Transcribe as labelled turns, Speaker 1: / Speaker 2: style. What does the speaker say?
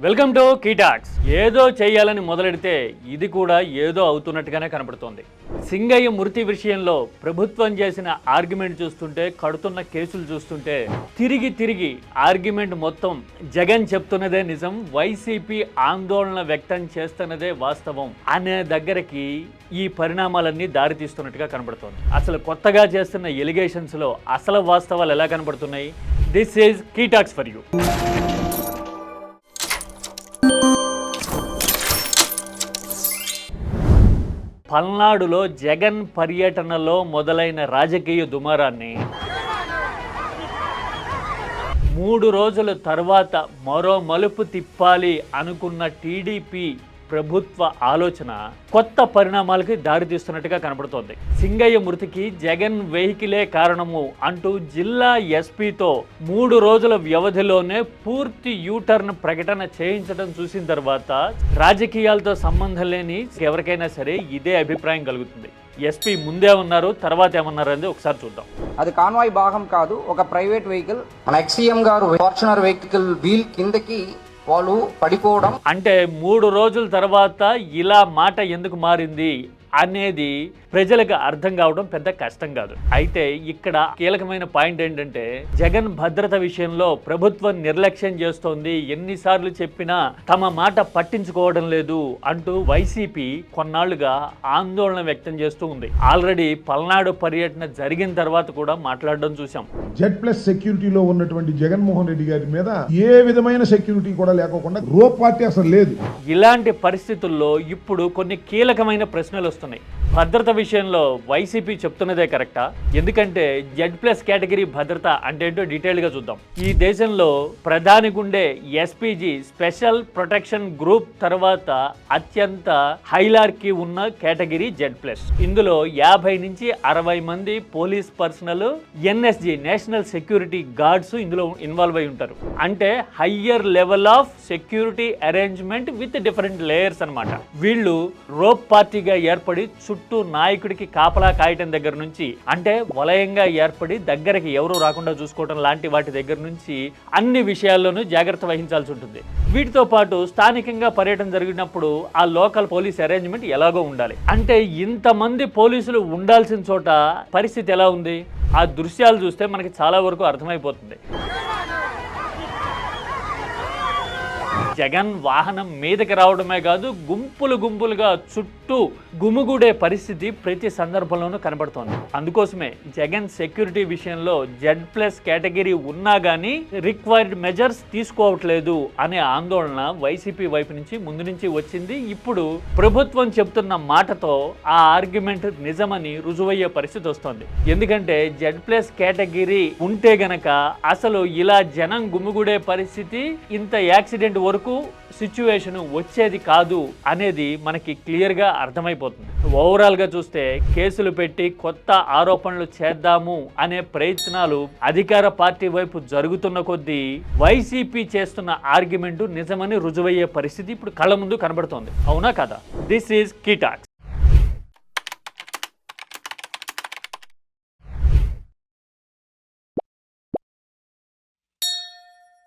Speaker 1: Welcome to కీటాక్స్. ఏదో చేయాలని మొదలెడితే ఇది కూడా ఏదో అవుతున్నట్టుగానే కనబడుతోంది. సింగయ్య మృతి విషయంలో ప్రభుత్వం చేసిన ఆర్గ్యుమెంట్ చూస్తుంటే, కడుతున్న కేసులు చూస్తుంటే తిరిగి ఆర్గ్యుమెంట్ మొత్తం జగన్ చెప్తున్నదే నిజం, వైసీపీ ఆందోళన వ్యక్తం చేస్తున్నదే వాస్తవం అనే దగ్గరికి ఈ పరిణామాలన్నీ దారితీస్తున్నట్టుగా కనబడుతోంది. అసలు కొత్తగా చేస్తున్న ఎలిగేషన్స్ లో అసలు వాస్తవాలు ఎలా కనబడుతున్నాయి? This is KTalks for you. పల్నాడులో జగన్ పర్యటనలో మొదలైన రాజకీయ దుమారాన్ని 3 రోజుల తర్వాత మరో మలుపు తిప్పాలి అనుకున్న టీడీపీ ప్రభుత్వ ఆలోచన కొత్త పరిణామాలకి దారితీస్తున్నట్టుగా కనబడుతోంది. సింగయ్య మృతికి జగన్ వెహికలే కారణము అంటూ జిల్లా ఎస్పీతో 3 రోజుల వ్యవధిలోనే పూర్తి యూటర్న్ ప్రకటన చేయించడం చూసిన తర్వాత రాజకీయాలతో సంబంధం లేని ఎవరికైనా సరే ఇదే అభిప్రాయం కలుగుతుంది. ఎస్పీ ముందే ఉన్నారు, తర్వాత ఏమన్నారు అనేది ఒకసారి చూద్దాం.
Speaker 2: అది కాన్వాయ్ భాగం కాదు, ఒక ప్రైవేట్ వెహికల్. మన ఎక్స్సీఎం గారు ఫార్చునర్ వెహికల్ వీల్ కిందకి వాళ్ళు పడిపోవడం
Speaker 1: అంటే 3 రోజుల తర్వాత ఇలా మాట ఎందుకు మారింది అనేది ప్రజలకు అర్థం కావడం పెద్ద కష్టం కాదు. అయితే ఇక్కడ కీలకమైన పాయింట్ ఏంటంటే, జగన్ భద్రత విషయంలో ప్రభుత్వం నిర్లక్ష్యం చేస్తోంది, ఎన్నిసార్లు చెప్పినా తమ మాట పట్టించుకోవడం లేదు అంటూ వైసీపీ కొన్నాళ్లుగా ఆందోళన వ్యక్తం చేస్తూ ఉంది. ఆల్రెడీ పల్నాడు పర్యటన జరిగిన తర్వాత కూడా మాట్లాడడం చూసాం.
Speaker 3: Z+ సెక్యూరిటీలో ఉన్నటువంటి జగన్మోహన్ రెడ్డి గారి మీద ఏ విధమైన సెక్యూరిటీ కూడా లేకోకుండా రోప్ పార్టీ అసలు లేదు.
Speaker 1: ఇలాంటి పరిస్థితుల్లో ఇప్పుడు కొన్ని కీలకమైన ప్రశ్నలు వస్తున్నాయి. భద్రత విషయంలో వైసీపీ చెప్తున్నదే కరెక్టా? ఎందుకంటే Z+ కేటగిరీ భద్రత అంటే ఏంటో డీటెయిల్ గా చూద్దాం. ఈ దేశంలో ప్రధాని గుండే ఎస్పీజీ స్పెషల్ ప్రొటెక్షన్ గ్రూప్ తర్వాత అత్యంత హైలార్కీ ఉన్న కేటగిరీ Z+. ఇందులో 50 నుంచి 60 మంది police personnel, NSG national security guards ఇందులో ఇన్వాల్వ్ అయి ఉంటారు. అంటే higher level of security arrangement with different layers అన్నమాట. వీళ్ళు రోప్ పార్టీగా ఏర్పడి చుట్టూ నాయకుడికి కాపలా కాయటం దగ్గర నుంచి, అంటే వలయంగా ఏర్పడి దగ్గరికి ఎవరు రాకుండా చూసుకోవడం లాంటి వాటి దగ్గర నుంచి అన్ని విషయాల్లోనూ జాగ్రత్త వహించాల్సి ఉంటుంది. వీటితో పాటు స్థానికంగా పర్యటన జరిగినప్పుడు ఆ లోకల్ పోలీస్ అరేంజ్మెంట్ ఎలాగో ఉండాలి. అంటే ఇంతమంది పోలీసులు ఉండాల్సిన చోట పరిస్థితి ఎలా ఉంది? ఆ దృశ్యాలు చూస్తే మనకి చాలా వరకు అర్థమైపోతుంది. జగన్ వాహనం మీదకి రావడమే కాదు, గుంపులుగా చుట్టూ గుమిగూడే పరిస్థితి ప్రతి సందర్భంలోనూ కనబడుతోంది. అందుకోసమే జగన్ సెక్యూరిటీ విషయంలో Z+ కేటగిరీ ఉన్నా కానీ రిక్వైర్డ్ మెజర్స్ తీసుకోవట్లేదు అనే ఆందోళన వైసీపీ వైపు నుంచి ముందు నుంచి వచ్చింది. ఇప్పుడు ప్రభుత్వం చెప్తున్న మాటతో ఆ ఆర్గ్యుమెంట్ నిజమని రుజువయ్యే పరిస్థితి వస్తోంది. ఎందుకంటే Z+ కేటగిరీ ఉంటే గనక అసలు ఇలా జనం గుమిగూడే పరిస్థితి, ఇంత యాక్సిడెంట్ వరకు సిచ్యువేషన్ వచ్చేది కాదు అనేది మనకి క్లియర్ గా అర్థమైపోతుంది. ఓవరాల్ గా చూస్తే కేసులు పెట్టి కొత్త ఆరోపణలు చేద్దాము అనే ప్రయత్నాలు అధికార పార్టీ వైపు జరుగుతున్న కొద్దీ వైసీపీ చేస్తున్న ఆర్గ్యుమెంట్ నిజమని రుజువయ్యే పరిస్థితి ఇప్పుడు కళ్ళ ముందు కనబడుతోంది. అవునా కదా? This is కీటాక్స్.